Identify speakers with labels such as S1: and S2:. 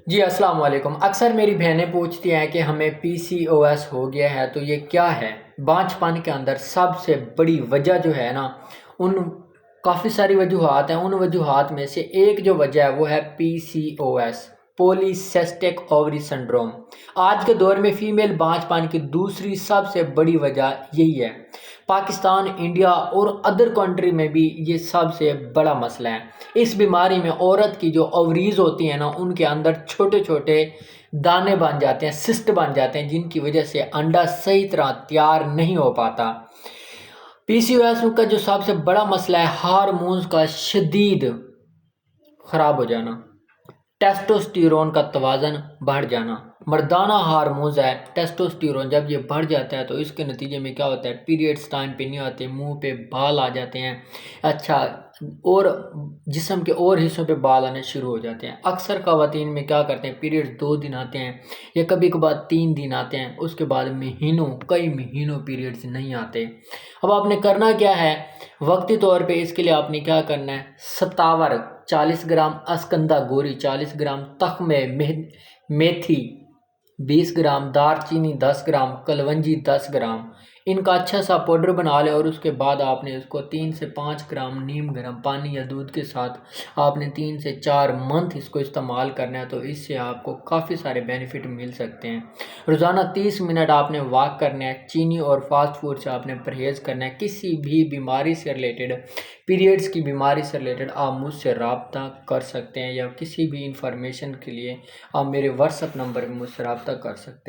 S1: جی السلام علیکم۔ اکثر میری بہنیں پوچھتی ہیں کہ ہمیں پی سی او ایس ہو گیا ہے تو یہ کیا ہے؟ بانجھ پن کے اندر سب سے بڑی وجہ جو ہے نا، ان کافی ساری وجوہات ہیں، ان وجوہات میں سے ایک جو وجہ ہے وہ ہے پی سی او ایس، پولی سیسٹک اووری سنڈروم۔ آج کے دور میں فیمیل بانجھ پن کی دوسری سب سے بڑی وجہ یہی ہے۔ پاکستان، انڈیا اور ادر کنٹری میں بھی یہ سب سے بڑا مسئلہ ہے۔ اس بیماری میں عورت کی جو اووریز ہوتی ہیں نا، ان کے اندر چھوٹے چھوٹے دانے بن جاتے ہیں، سسٹ بن جاتے ہیں، جن کی وجہ سے انڈا صحیح طرح تیار نہیں ہو پاتا۔ پی سی او ایس کا جو سب سے بڑا مسئلہ ہے، ہارمونز کا شدید خراب ہو جانا، ٹیسٹوسٹیرون کا توازن بڑھ جانا۔ مردانہ ہارمونز ہے ٹیسٹوسٹیرون، جب یہ بڑھ جاتا ہے تو اس کے نتیجے میں کیا ہوتا ہے، پیریڈز ٹائم پہ نہیں آتے، منہ پہ بال آ جاتے ہیں، اچھا، اور جسم کے اور حصوں پہ بال آنے شروع ہو جاتے ہیں۔ اکثر خواتین میں کیا کرتے ہیں، پیریڈز 2 دن آتے ہیں یا کبھی کبھار 3 دن آتے ہیں، اس کے بعد کئی مہینوں پیریڈز نہیں آتے۔ اب آپ نے کرنا کیا ہے، وقتی طور پہ اس کے لیے آپ نے کیا کرنا ہے، ستاور 40 گرام، اسکندہ گوری 40 گرام، تخم میتھی 20 گرام، دار چینی 10 گرام، کلونجی 10 گرام، ان کا اچھا سا پاؤڈر بنا لیں، اور اس کے بعد آپ نے اس کو 3 سے 5 گرام نیم گرم پانی یا دودھ کے ساتھ آپ نے 3 سے 4 منتھ اس کو استعمال کرنا ہے، تو اس سے آپ کو کافی سارے بینیفٹ مل سکتے ہیں۔ روزانہ 30 منٹ آپ نے واک کرنا ہے، چینی اور فاسٹ فوڈ سے آپ نے پرہیز کرنا ہے۔ کسی بھی بیماری سے ریلیٹڈ، پیریڈز کی بیماری سے ریلیٹڈ آپ مجھ سے رابطہ کر سکتے ہیں، یا کسی بھی انفارمیشن کے لیے آپ میرے واٹس ایپ نمبر پہ مجھ سے رابطہ کر سکتے ہیں۔